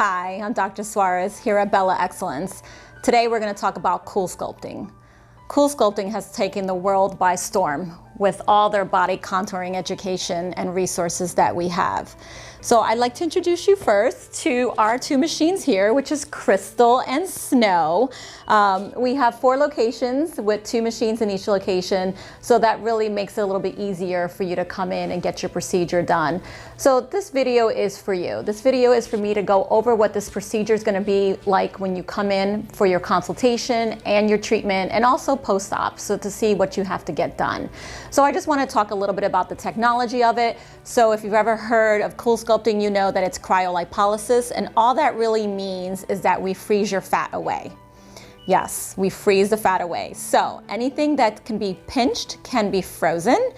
Hi, I'm Dr. Suarez here at Bella Excellence. Today we're going to talk about Coolsculpting. Coolsculpting has taken the world by storm with all their body contouring education and resources that we have. So I'd like to introduce you first to our two machines here, which is Crystal and Snow. We have 4 locations with 2 machines in each location, so that really makes it a little bit easier for you to come in and get your procedure done. So this video is for you. This video is for me to go over what this procedure is going to be like when you come in for your consultation and your treatment, and also post-op, so to see what you have to get done. So I just want to talk a little bit about the technology of it. So if you've ever heard of Coolsculpting, you know that it's cryolipolysis, and all that really means is that we freeze your fat away. Yes, we freeze the fat away. So anything that can be pinched can be frozen.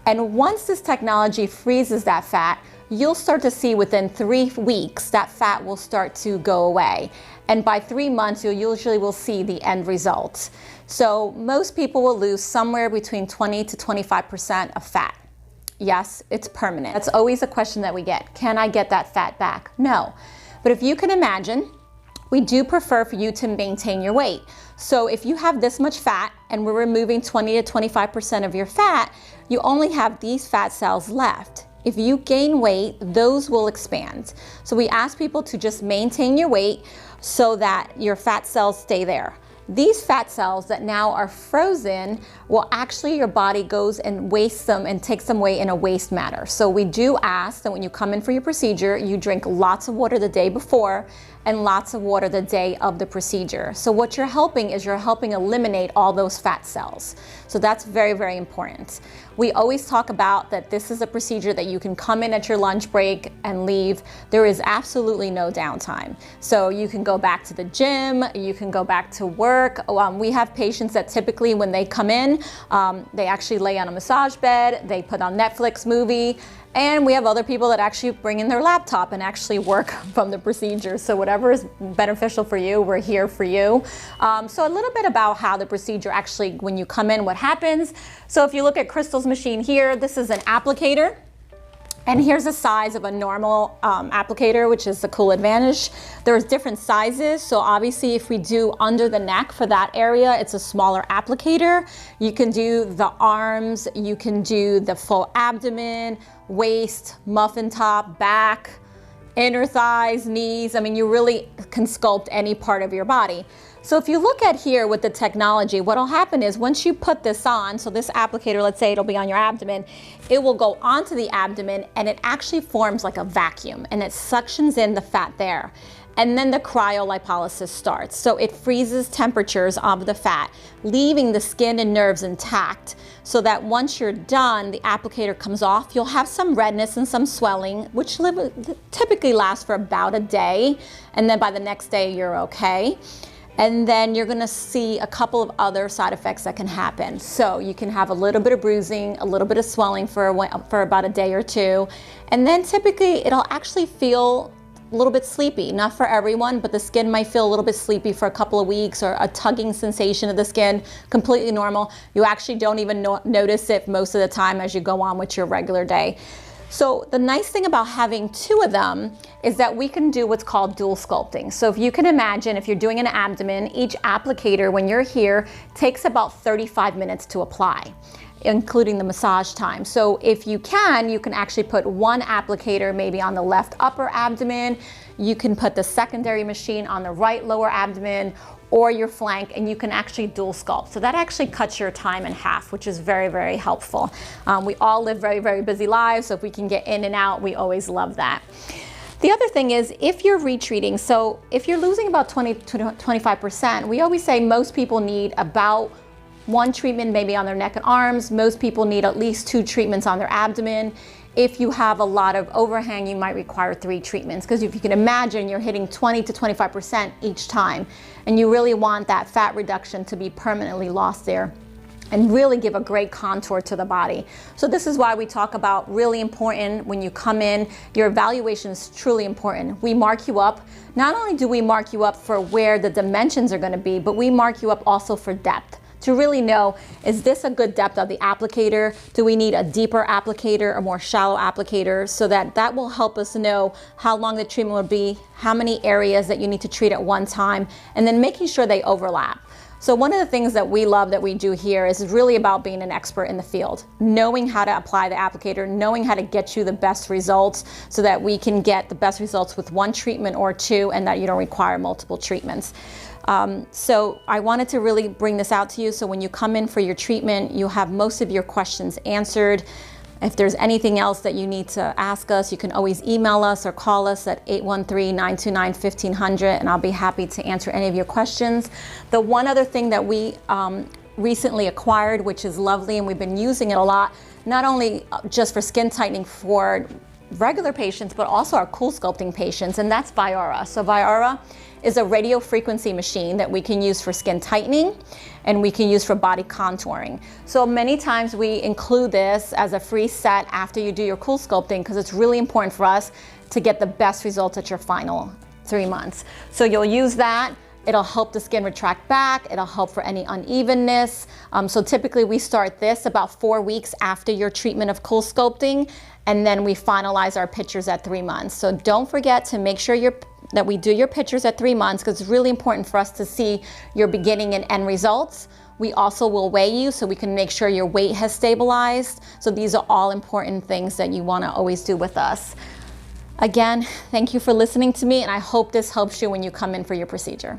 And once this technology freezes that fat, you'll start to see within 3 weeks that fat will start to go away. And by 3 months, you usually will see the end result. So most people will lose somewhere between 20 to 25% of fat. Yes, it's permanent. That's always a question that we get. Can I get that fat back? No. But if you can imagine, we do prefer for you to maintain your weight. So if you have this much fat and we're removing 20 to 25% of your fat, you only have these fat cells left. If you gain weight, those will expand. So we ask people to just maintain your weight so that your fat cells stay there. These fat cells that now are frozen will actually, your body goes and wastes them and takes them away in a waste matter. So we do ask that when you come in for your procedure, you drink lots of water the day before and lots of water the day of the procedure. So what you're helping is you're helping eliminate all those fat cells. So that's very, very important. We always talk about that this is a procedure that you can come in at your lunch break and leave. There is absolutely no downtime. So you can go back to the gym, you can go back to work. We have patients that typically when they come in, they actually lay on a massage bed, they put on Netflix movie, and we have other people that actually bring in their laptop and actually work from the procedure. So whatever is beneficial for you, we're here for you. So a little bit about how the procedure actually, when you come in, what happens. So if you look at Crystal's machine here, this is an applicator. And here's the size of a normal applicator, which is the cool advantage. There's different sizes. So obviously if we do under the neck for that area, it's a smaller applicator. You can do the arms, you can do the full abdomen, waist, muffin top, back, inner thighs, knees. I mean, you really can sculpt any part of your body. So if you look at here with the technology, what'll happen is once you put this on, so this applicator, let's say it'll be on your abdomen, it will go onto the abdomen and it actually forms like a vacuum and it suctions in the fat there. And then the cryolipolysis starts. So it freezes temperatures of the fat, leaving the skin and nerves intact, so that once you're done, the applicator comes off. You'll have some redness and some swelling, which typically lasts for about a day. And then by the next day, you're okay. And then you're gonna see a couple of other side effects that can happen. So you can have a little bit of bruising, a little bit of swelling for about a day or 2. And then typically it'll actually feel a little bit sleepy. Not for everyone, but the skin might feel a little bit sleepy for a couple of weeks, or a tugging sensation of the skin, completely normal. You actually don't even notice it most of the time as you go on with your regular day. So the nice thing about having 2 of them is that we can do what's called dual sculpting. So if you can imagine, if you're doing an abdomen, each applicator when you're here takes about 35 minutes to apply, including the massage time. So if you can actually put 1 applicator maybe on the left upper abdomen. You can put the secondary machine on the right lower abdomen or your flank, and you can actually dual sculpt. So that actually cuts your time in half, which is very, very helpful. We all live very, very busy lives, so if we can get in and out, we always love that. The other thing is, if you're retreating, so if you're losing about 20 to 25%, we always say most people need about 1 treatment maybe on their neck and arms. Most people need at least 2 treatments on their abdomen. If you have a lot of overhang, you might require 3 treatments, because if you can imagine, you're hitting 20 to 25% each time, and you really want that fat reduction to be permanently lost there and really give a great contour to the body. So this is why we talk about really important when you come in, your evaluation is truly important. We mark you up. Not only do we mark you up for where the dimensions are going to be, but we mark you up also for depth, to really know, is this a good depth of the applicator? Do we need a deeper applicator, a more shallow applicator? So that will help us know how long the treatment will be, how many areas that you need to treat at one time, and then making sure they overlap. So one of the things that we love that we do here is really about being an expert in the field, knowing how to apply the applicator, knowing how to get you the best results so that we can get the best results with one treatment or two and that you don't require multiple treatments. So I wanted to really bring this out to you so when you come in for your treatment, you have most of your questions answered. If there's anything else that you need to ask us, you can always email us or call us at 813-929-1500, and I'll be happy to answer any of your questions. The one other thing that we recently acquired, which is lovely, and we've been using it a lot, not only just for skin tightening for regular patients, but also our Coolsculpting patients, and that's Viara. So Viara is a radio frequency machine that we can use for skin tightening and we can use for body contouring. So many times we include this as a free set after you do your Coolsculpting because it's really important for us to get the best results at your final 3 months. So you'll use that. It'll help the skin retract back. It'll help for any unevenness. So typically we start this about 4 weeks after your treatment of Coolsculpting, and then we finalize our pictures at 3 months. So don't forget to make sure that we do your pictures at 3 months because it's really important for us to see your beginning and end results. We also will weigh you so we can make sure your weight has stabilized. So these are all important things that you want to always do with us. Again, thank you for listening to me, and I hope this helps you when you come in for your procedure.